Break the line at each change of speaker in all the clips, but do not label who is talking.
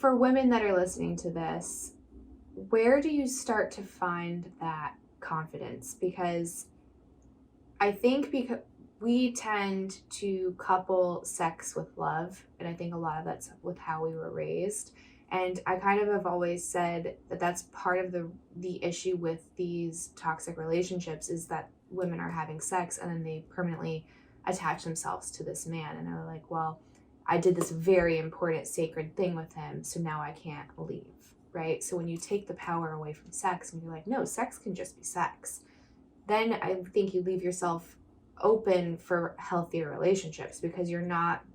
for women that are listening to this, where do you start to find that confidence? Because I think because we tend to couple sex with love, and I think a lot of that's with how we were raised. And I kind of have always said that that's part of the issue with these toxic relationships is that women are having sex and then they permanently attach themselves to this man, and they're like, well, I did this very important sacred thing with him, so now I can't leave, right? So when you take the power away from sex and you're like, no, sex can just be sex, then I think you leave yourself open for healthier relationships because you're not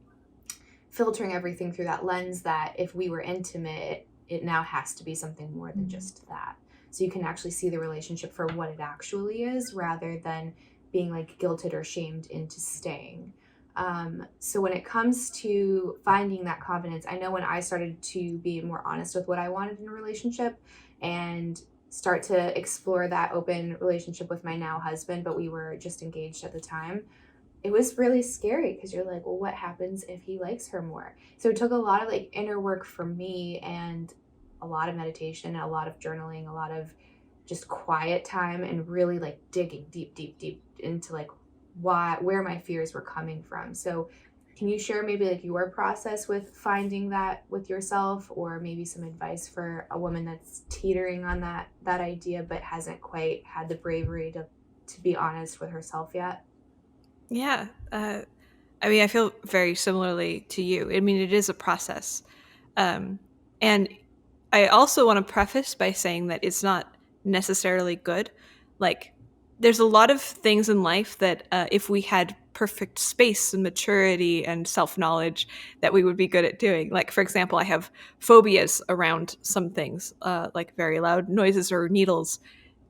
filtering everything through that lens that if we were intimate, it now has to be something more than just that. So you can actually see the relationship for what it actually is rather than being like guilted or shamed into staying. So when it comes to finding that confidence, I know when I started to be more honest with what I wanted in a relationship and start to explore that open relationship with my now husband, but we were just engaged at the time, it was really scary because you're like, well, what happens if he likes her more? So it took a lot of like inner work for me and a lot of meditation, a lot of journaling, a lot of just quiet time and really like digging deep into like where my fears were coming from. So can you share maybe like your process with finding that with yourself, or maybe some advice for a woman that's teetering on that idea but hasn't quite had the bravery to be honest with herself yet?
Yeah. I mean, I feel very similarly to you. I mean, it is a process. And I also want to preface by saying that it's not necessarily good. Like, there's a lot of things in life that if we had perfect space and maturity and self knowledge, that we would be good at doing. Like, for example, I have phobias around some things, like very loud noises or needles.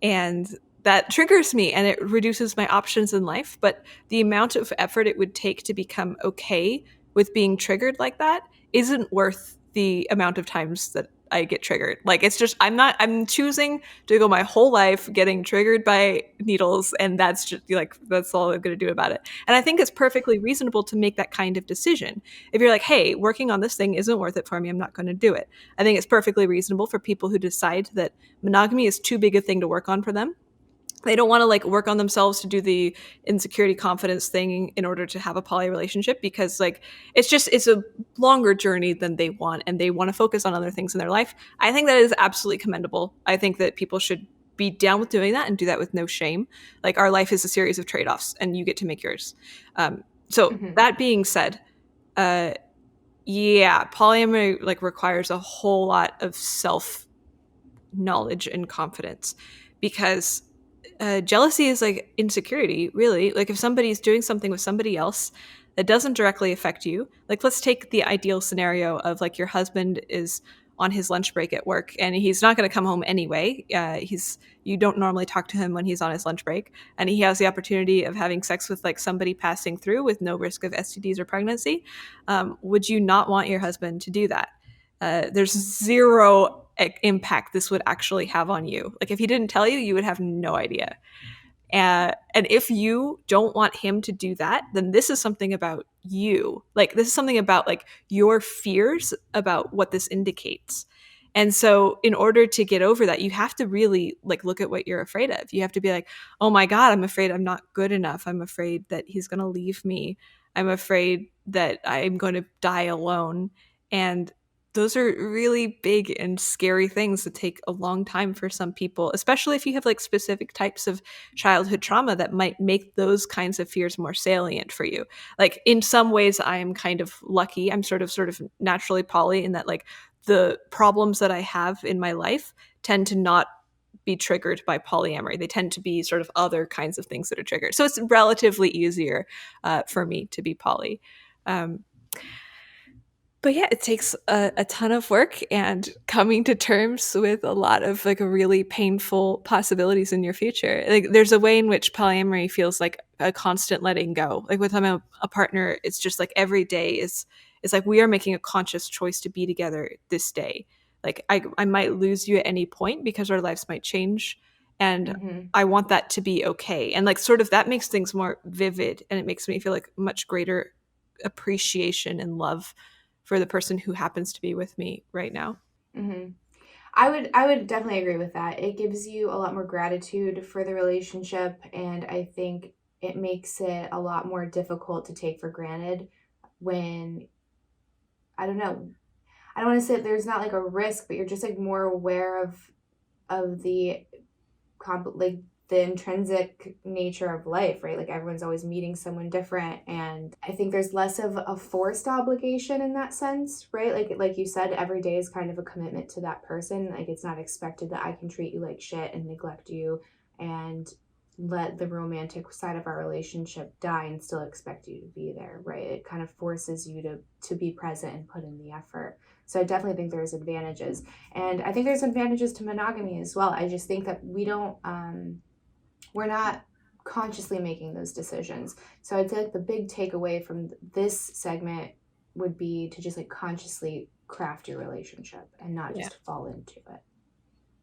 And that triggers me and it reduces my options in life. But the amount of effort it would take to become okay with being triggered like that isn't worth the amount of times that I get triggered. Like, it's just, I'm choosing to go my whole life getting triggered by needles, and that's just like, that's all I'm going to do about it. And I think it's perfectly reasonable to make that kind of decision. If you're like, hey, working on this thing isn't worth it for me, I'm not going to do it. I think it's perfectly reasonable for people who decide that monogamy is too big a thing to work on for them. They don't want to like work on themselves to do the insecurity confidence thing in order to have a poly relationship, because like it's a longer journey than they want, and they want to focus on other things in their life. I think that is absolutely commendable. I think that people should be down with doing that and do that with no shame. Like, our life is a series of trade-offs and you get to make yours. So
Mm-hmm.
that being said, uh yeah, polyamory like requires a whole lot of self knowledge and confidence, because jealousy is like insecurity, really. Like, if somebody's doing something with somebody else that doesn't directly affect you, like, let's take the ideal scenario of like your husband is on his lunch break at work and he's not going to come home anyway. He's You don't normally talk to him when he's on his lunch break, and he has the opportunity of having sex with like somebody passing through with no risk of STDs or pregnancy. Would you not want your husband to do that? There's zero impact this would actually have on you. Like, if he didn't tell you, you would have no idea. And if you don't want him to do that, then this is something about you. Like, this is something about like your fears about what this indicates. And so in order to get over that, you have to really like look at what you're afraid of. You have to be like, oh my God, I'm afraid I'm not good enough. I'm afraid that he's going to leave me. I'm afraid that I'm going to die alone. And those are really big and scary things that take a long time for some people, especially if you have like specific types of childhood trauma that might make those kinds of fears more salient for you. Like, in some ways I am kind of lucky. I'm sort of naturally poly in that like the problems that I have in my life tend to not be triggered by polyamory. They tend to be sort of other kinds of things that are triggered. So it's relatively easier for me to be poly. Um, but yeah, it takes a ton of work and coming to terms with a lot of like really painful possibilities in your future. Like, there's a way in which polyamory feels like a constant letting go. Like, with a partner, it's just like every day is like we are making a conscious choice to be together this day. Like, I might lose you at any point because our lives might change, and
Mm-hmm.
I want that to be okay. And like, sort of that makes things more vivid, and it makes me feel like much greater appreciation and love for the person who happens to be with me right now.
Mm-hmm. I would definitely agree with that. It gives you a lot more gratitude for the relationship, and I think it makes it a lot more difficult to take for granted when, I don't know, I don't want to say there's not like a risk, but you're just like more aware of the like the intrinsic nature of life, right? Like everyone's always meeting someone different, and I think there's less of a forced obligation in that sense, right? Like you said, every day is kind of a commitment to that person. Like it's not expected that I can treat you like shit and neglect you and let the romantic side of our relationship die and still expect you to be there, right? It kind of forces you to be present and put in the effort. So I definitely think there's advantages. And I think there's advantages to monogamy as well. I just think that we're not consciously making those decisions. So I'd say like the big takeaway from this segment would be to just like consciously craft your relationship and not just fall into it.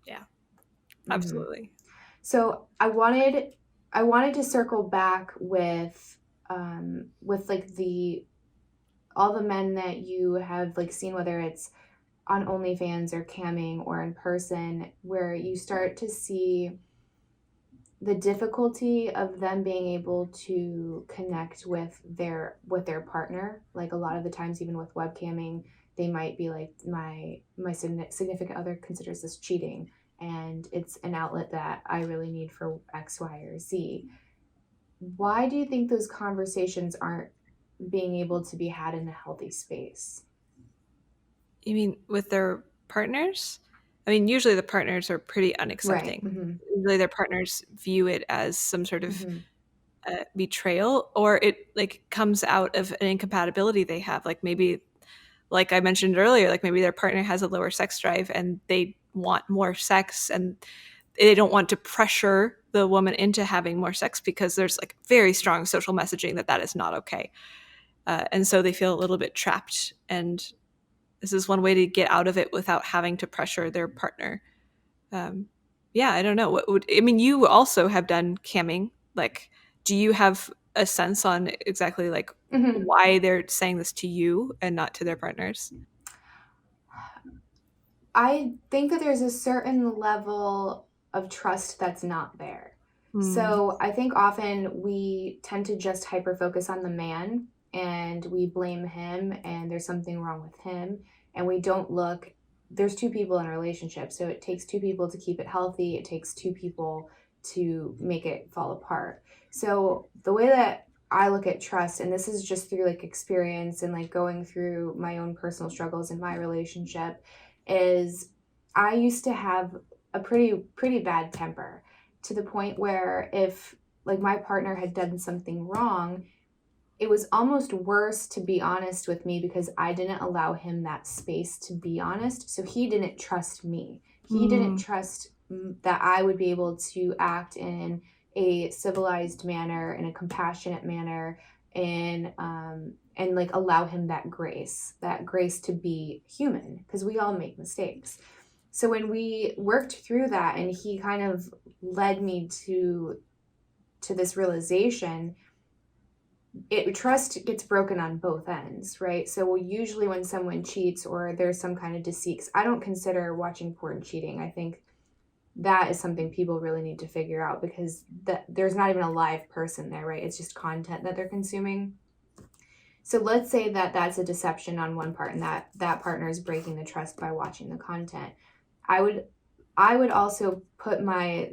Yeah, absolutely.
Mm-hmm. So I wanted to circle back with like all the men that you have like seen, whether it's on OnlyFans or camming or in person, where you start to see the difficulty of them being able to connect with their partner. Like a lot of the times, even with webcamming, they might be like, my significant other considers this cheating, and it's an outlet that I really need for X, Y, or Z. Why do you think those conversations aren't being able to be had in a healthy space?
You mean with their partners? I mean, usually the partners are pretty
Right.
unaccepting.
Mm-hmm.
Usually their partners view it as some sort of
Mm-hmm.
betrayal, or it like comes out of an incompatibility they have. Like maybe, like I mentioned earlier, like maybe their partner has a lower sex drive and they want more sex, and they don't want to pressure the woman into having more sex because there's like very strong social messaging that that is not okay. And so they feel a little bit trapped, and this is one way to get out of it without having to pressure their partner. um, yeah, I don't know. What would I mean? You also have done camming. Like, do you have a sense on exactly like
Mm-hmm.
why they're saying this to you and not to their partners?
I think that there's a certain level of trust that's not there.
Hmm.
So I think often we tend to just hyper focus on the man and we blame him and there's something wrong with him. And we don't look, there's two people in a relationship. So it takes two people to keep it healthy, it takes two people to make it fall apart. So the way that I look at trust, and this is just through like experience and like going through my own personal struggles in my relationship, is I used to have a pretty bad temper, to the point where if like my partner had done something wrong, it was almost worse to be honest with me because I didn't allow him that space to be honest. So he didn't trust me. He didn't
Hmm.
trust that I would be able to act in a civilized manner, in a compassionate manner, and like allow him that grace to be human, because we all make mistakes. So when we worked through that and he kind of led me to this realization, trust gets broken on both ends, right? So usually when someone cheats or there's some kind of deceit, 'cause I don't consider watching porn cheating. I think that is something people really need to figure out, because there's not even a live person there, right? It's just content that they're consuming. So let's say that that's a deception on one part and that partner is breaking the trust by watching the content. I would I would also put my,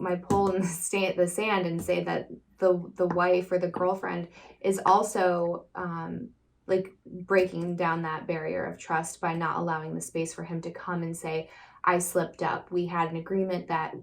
my pole in the sand and say that the wife or the girlfriend is also like breaking down that barrier of trust by not allowing the space for him to come and say, I slipped up. We had an agreement that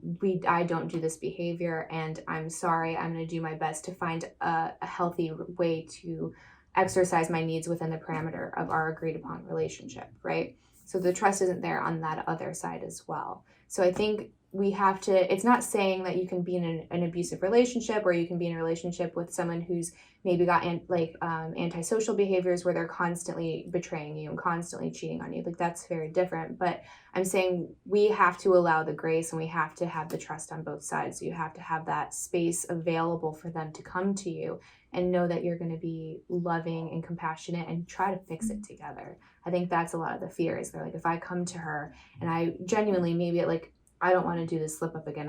I don't do this behavior, and I'm sorry. I'm going to do my best to find a healthy way to exercise my needs within the parameter of our agreed upon relationship, right? So the trust isn't there on that other side as well. So I think we have to, it's not saying that you can be in an abusive relationship, or you can be in a relationship with someone who's maybe got antisocial behaviors where they're constantly betraying you and constantly cheating on you. Like, that's very different. But I'm saying we have to allow the grace, and we have to have the trust on both sides. So you have to have that space available for them to come to you and know that you're going to be loving and compassionate and try to fix it together. I think that's a lot of the fear, is they're like, if I come to her and I genuinely, maybe like, I don't want to do this slip up again,